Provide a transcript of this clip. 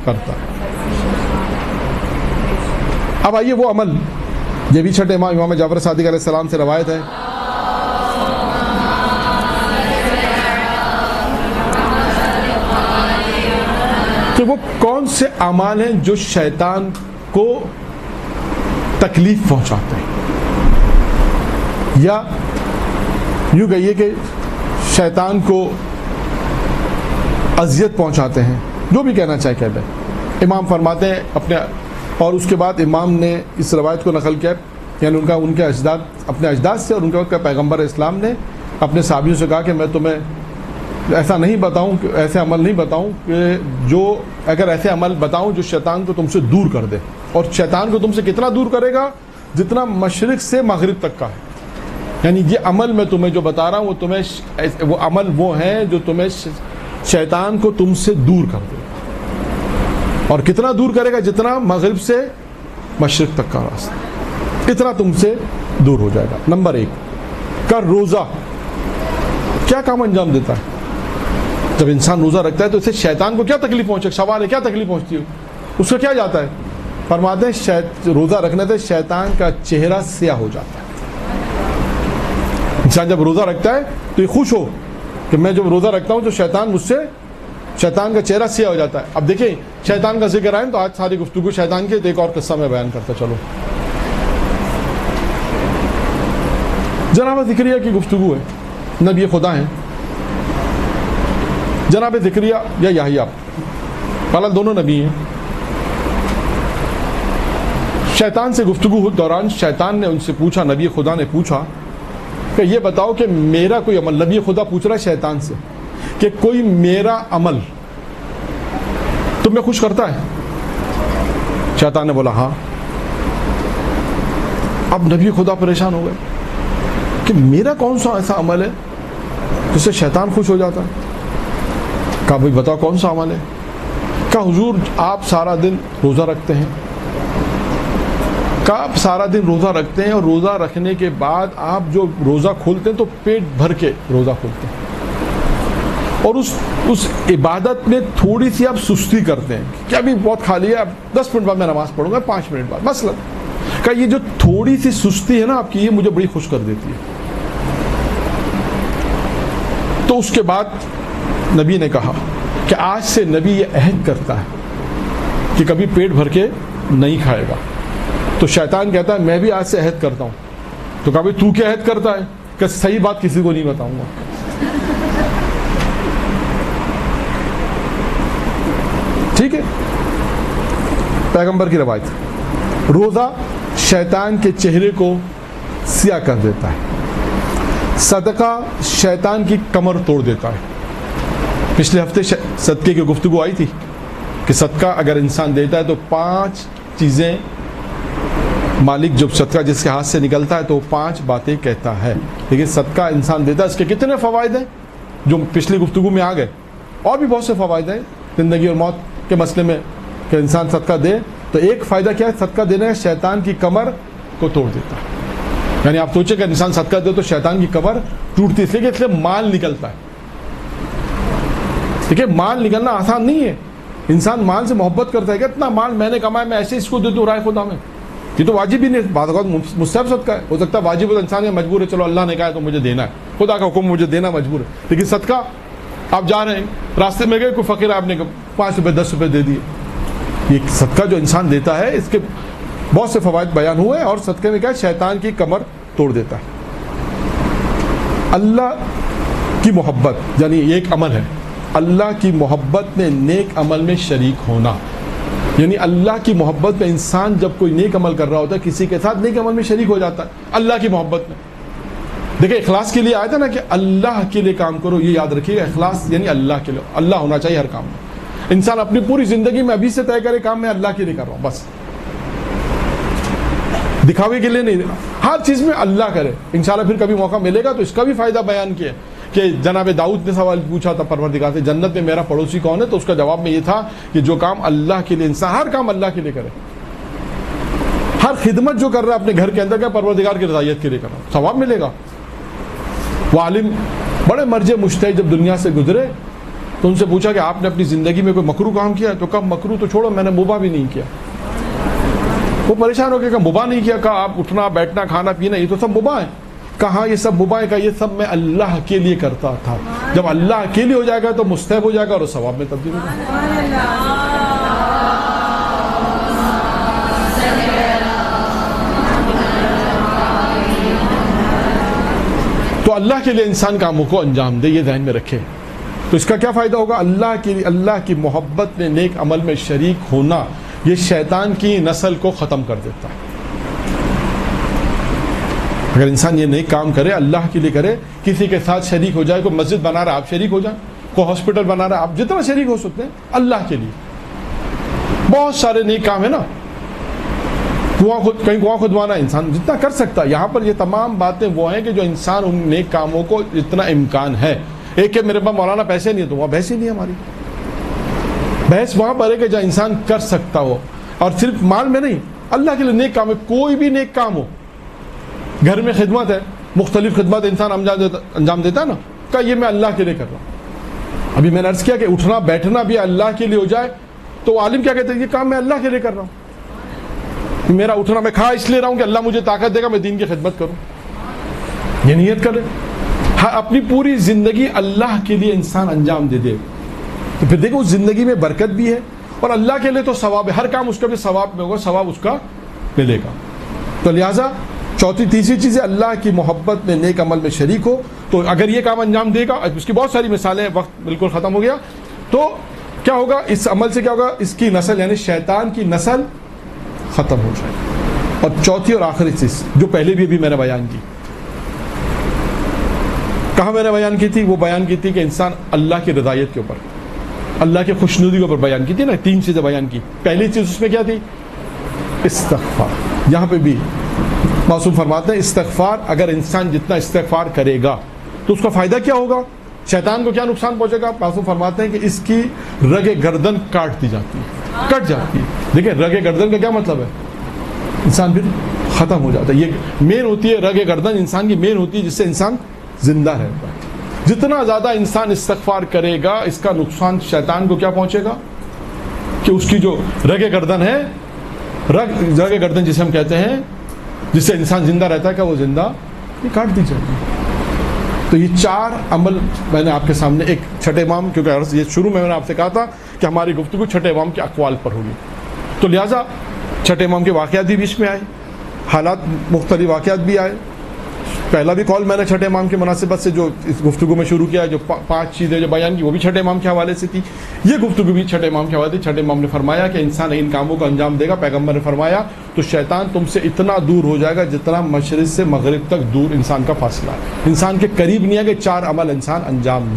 کرتا ہے. اب آئیے وہ عمل، یہ بھی چھٹے امام جعفر صادق علیہ السلام سے روایت ہے کہ وہ کون سے اعمال ہیں جو شیطان کو تکلیف پہنچاتے ہیں، یا یوں کہیے کہ شیطان کو اذیت پہنچاتے ہیں، جو بھی کہنا چاہے کہہ دیں. امام فرماتے ہیں اپنے، اور اس کے بعد امام نے اس روایت کو نقل کیا، یعنی ان کے اجداد، اپنے اجداد سے، اور ان کے وقت کا پیغمبر اسلام نے اپنے صحابیوں سے کہا کہ میں تمہیں ایسا نہیں بتاؤں، کہ ایسے عمل نہیں بتاؤں کہ جو، اگر ایسے عمل بتاؤں جو شیطان کو تم سے دور کر دے. اور شیطان کو تم سے کتنا دور کرے گا؟ جتنا مشرق سے مغرب تک کا ہے. یعنی یہ عمل میں تمہیں جو بتا رہا ہوں وہ تمہیں، وہ عمل وہ ہیں جو تمہیں شیطان کو تم سے دور کر دے. اور کتنا دور کرے گا؟ جتنا مغرب سے مشرق تک کا راستہ، اتنا تم سے دور ہو جائے گا. نمبر 1 کا روزہ کیا کام انجام دیتا ہے؟ جب انسان روزہ رکھتا ہے تو اسے شیطان کو کیا تکلیف پہنچے؟ سوال ہے کیا تکلیف پہنچتی ہے؟ اس کا کیا جاتا ہے؟ فرماتے ہیں روزہ رکھنے سے شیطان کا چہرہ سیاہ ہو جاتا ہے. انسان جب روزہ رکھتا ہے تو یہ خوش ہو کہ میں جب روزہ رکھتا ہوں تو شیطان مجھ سے، شیطان کا چہرہ سیاہ ہو جاتا ہے. اب دیکھیں شیطان کا ذکر آئے تو آج ساری گفتگو شیطان کے، ایک اور قصہ میں بیان کرتا چلو. جناب زکریا کی گفتگو ہے، نبی خدا ہیں جناب زکریا یا یحییٰ، فلحال دونوں نبی ہیں. شیطان سے گفتگو دوران شیطان نے ان سے پوچھا، نبی خدا نے پوچھا کہ یہ بتاؤ کہ میرا کوئی عمل، نبی خدا پوچھ رہا ہے شیطان سے کہ کوئی میرا عمل تمہیں خوش کرتا ہے؟ شیطان نے بولا ہاں. اب نبی خدا پریشان ہو گئے کہ میرا کون سا ایسا عمل ہے جس سے شیطان خوش ہو جاتا ہے؟ کہا بھائی بتاؤ کون سا عمل ہے؟ کہا حضور آپ سارا دن روزہ رکھتے ہیں. کہا آپ سارا دن روزہ رکھتے ہیں اور روزہ رکھنے کے بعد آپ جو روزہ کھولتے ہیں تو پیٹ بھر کے روزہ کھولتے ہیں، اور اس عبادت میں تھوڑی سی آپ سستی کرتے ہیں کہ ابھی بہت کھا لیا، اب 10 منٹ بعد میں نماز پڑھوں گا، 5 منٹ بعد مثلا. کہ یہ جو تھوڑی سی سستی ہے نا آپ کی، یہ مجھے بڑی خوش کر دیتی ہے. تو اس کے بعد نبی نے کہا کہ آج سے نبی یہ عہد کرتا ہے کہ کبھی پیٹ بھر کے نہیں کھائے گا. تو شیطان کہتا ہے میں بھی آج سے عہد کرتا ہوں. تو کہا تو کیا عہد کرتا ہے؟ کہ صحیح بات کسی کو نہیں بتاؤں گا. ٹھیک ہے، پیغمبر کی روایت، روزہ شیطان کے چہرے کو سیاہ کر دیتا ہے، صدقہ شیطان کی کمر توڑ دیتا ہے. پچھلے ہفتے صدقے کی گفتگو آئی تھی کہ صدقہ اگر انسان دیتا ہے تو 5 چیزیں، مالک جب صدقہ جس کے ہاتھ سے نکلتا ہے تو 5 باتیں کہتا ہے. لیکن صدقہ انسان دیتا ہے، اس کے کتنے فوائد ہیں جو پچھلی گفتگو میں آ گئے، اور بھی بہت سے فوائد ہیں زندگی اور موت کے مسئلے میں کہ انسان صدقہ دے. تو ایک فائدہ کیا ہے؟ صدقہ دینے کا شیطان کی کمر کو توڑ دیتا ہے. یعنی آپ سوچیں کہ انسان صدقہ دے تو شیطان کی کمر ٹوٹتی، اس لیے مال نکلتا ہے. دیکھیں مال نکلنا آسان نہیں ہے. انسان مال سے محبت کرتا ہے کہ اتنا مال میں نے کمایا، میں ایسے اس کو دے دوں رائے خدا میں. یہ تو واجب ہی نہیں، بعض اوقات مستحب صدقہ ہے، ہو سکتا ہے واجب ہو، انسان مجبور ہے، چلو اللہ نے کہا ہے تو مجھے دینا ہے، خدا کا حکم مجھے دینا مجبور ہے. لیکن صدقہ آپ جا رہے ہیں، راستے میں گئے، کوئی فقیر آپ نے 5 روپے 10 روپے دے دیے. یہ صدقہ جو انسان دیتا ہے اس کے بہت سے فوائد بیان ہوئے، اور صدقے میں کیا ہے؟ شیطان کی کمر توڑ دیتا ہے. اللہ کی محبت، یعنی یہ ایک عمل ہے، اللہ کی محبت میں نیک عمل میں شریک ہونا. یعنی اللہ کی محبت میں انسان جب کوئی نیک عمل کر رہا ہوتا ہے کسی کے ساتھ نیک عمل میں شریک ہو جاتا ہے اللہ کی محبت میں. دیکھیں اخلاص کے لیے آیا تھا نا کہ اللہ کے لیے کام کرو، یہ یاد رکھیے گا، اخلاص یعنی اللہ کے لیے، اللہ ہونا چاہیے ہر کام میں. انسان اپنی پوری زندگی میں ابھی سے طے کرے کام میں اللہ کے لیے کر رہا ہوں، بس دکھاوے کے لیے نہیں، ہر چیز میں اللہ کرے. انشاءاللہ پھر کبھی موقع ملے گا تو اس کا بھی فائدہ بیان کیا کہ جناب داؤد نے سوال پوچھا تھا پروردگار سے جنت میں میرا پڑوسی کون ہے، تو اس کا جواب میں یہ تھا کہ جو کام اللہ کے لیے، انسان ہر کام اللہ کے لیے کرے. ہر خدمت جو کر رہا ہے اپنے گھر کے اندر کیا پروردگار کی رضایت کے لیے کر رہا ہے، ثواب ملے گا. وہ عالم بڑے مرجے مجتہد جب دنیا سے گزرے تو ان سے پوچھا کہ آپ نے اپنی زندگی میں کوئی مکروہ کام کیا؟ تو کہا مکروہ تو چھوڑو، میں نے مباح بھی نہیں کیا۔ وہ پریشان ہو کے کہا مباح نہیں کیا؟ کہا آپ اٹھنا بیٹھنا کھانا پینا یہ تو سب مباح ہے۔ کہاں یہ سب مباح ہے؟ کہا یہ سب میں اللہ کے لیے کرتا تھا، جب اللہ کے لیے ہو جائے گا تو مستحب ہو جائے گا اور ثواب میں تبدیل ہو جائے گا۔ تو اللہ کے لیے انسان کاموں کو انجام دے، یہ ذہن میں رکھے۔ تو اس کا کیا فائدہ ہوگا؟ اللہ کے لیے اللہ کی محبت میں نیک عمل میں شریک ہونا یہ شیطان کی نسل کو ختم کر دیتا ہے۔ اگر انسان یہ نیک کام کرے، اللہ کے لیے کرے، کسی کے ساتھ شریک ہو جائے، کوئی مسجد بنا رہا ہے آپ شریک ہو جائیں، کوئی ہاسپٹل بنا رہا ہے آپ جتنا شریک ہو سکتے ہیں اللہ کے لیے۔ بہت سارے نیک کام ہیں نا، کہیں کنواں کھدوانا انسان جتنا کر سکتا ہے، یہاں پر یہ تمام باتیں وہ ہیں کہ جو انسان ان نیک کاموں کو جتنا امکان ہے۔ ایک کہ میرے پاس مولانا پیسے نہیں ہے، تو وہاں بحث ہی نہیں ہے ہماری۔ بحث وہاں پر ہے کہ جہاں انسان کر سکتا ہو، اور صرف مال میں نہیں، اللہ کے لیے نیک کام ہے، کوئی بھی نیک کام ہو۔ گھر میں خدمت ہے، مختلف خدمت انسان انجام دیتا ہے نا، کہ یہ میں اللہ کے لیے کر رہا ہوں۔ ابھی میں نے عرض کیا کہ اٹھنا بیٹھنا بھی اللہ کے لیے ہو جائے تو عالم کیا کہتے ہیں؟ یہ کام میں اللہ کے لیے کر رہا ہوں، میرا اٹھنا میں کھا اس لیے رہا ہوں کہ اللہ مجھے طاقت دے گا میں دین کی خدمت کروں، یہ نیت کرے۔ ہاں اپنی پوری زندگی اللہ کے لیے انسان انجام دے دے تو پھر دیکھو اس زندگی میں برکت بھی ہے اور اللہ کے لیے تو ثواب ہے، ہر کام اس کا بھی ثواب میں ہوگا، ثواب اس کا ملے گا۔ تو لہٰذا تیسری چیز ہے اللہ کی محبت میں نیک عمل میں شریک ہو۔ تو اگر یہ کام انجام دے گا، اس کی بہت ساری مثالیں ہیں، وقت بالکل ختم ہو گیا، تو کیا ہوگا اس عمل سے؟ کیا ہوگا؟ اس کی نسل یعنی شیطان کی نسل ختم ہو جائے گی۔ اور چوتھی اور آخری چیز جو پہلے بھی میں نے بیان کی، کہاں میں نے بیان کی تھی؟ وہ بیان کی تھی کہ انسان اللہ کی رضایت کے اوپر، اللہ کی خوشنودی کے اوپر بیان کی تھی نا، 3 چیزیں بیان کی۔ پہلی چیز اس میں کیا تھی؟ استغفار۔ یہاں پہ بھی معصوم فرماتے ہیں استغفار، اگر انسان جتنا استغفار کرے گا تو اس کا فائدہ کیا ہوگا؟ شیطان کو کیا نقصان پہنچے گا؟ معصوم فرماتے ہیں کہ اس کی رگ گردن کاٹ دی جاتی ہے، کٹ جاتی ہے۔ دیکھیں رگ گردن کا کیا مطلب ہے؟ انسان پھر ختم ہو جاتا ہے۔ یہ مین ہوتی ہے رگ گردن، انسان کی مین ہوتی ہے جس سے انسان زندہ رہتا ہے۔ جتنا زیادہ انسان استغفار کرے گا اس کا نقصان شیطان کو کیا پہنچے گا کہ اس کی جو رگ گردن ہے، رگ گردن جسے ہم کہتے ہیں جس سے انسان زندہ رہتا ہے، کہ وہ زندہ یہ کاٹ دی جاتی ہے۔ تو یہ 4 عمل میں نے آپ کے سامنے، ایک چھٹے امام، کیونکہ یہ شروع میں نے آپ سے کہا تھا کہ ہماری گفتگو چھٹے امام کے اقوال پر ہوگی، تو لہٰذا چھٹے امام کے واقعات بھی بیچ میں آئے، حالات مختلف واقعات بھی آئے۔ پہلا بھی کال میں نے چھٹے امام کی مناسبت سے جو اس گفتگو میں شروع کیا ہے، جو 5 چیزیں جو بیان کی وہ بھی چھٹے امام کے حوالے سے تھی، یہ گفتگو بھی چھٹے امام کے حوالے سے۔ چھٹے امام نے فرمایا کہ انسان ان کاموں کو انجام دے گا، پیغمبر نے فرمایا تو شیطان تم سے اتنا دور ہو جائے گا جتنا مشرق سے مغرب تک دور انسان کا فاصلہ ہے، انسان کے قریب نہیں ہے کہ 4 عمل انسان انجام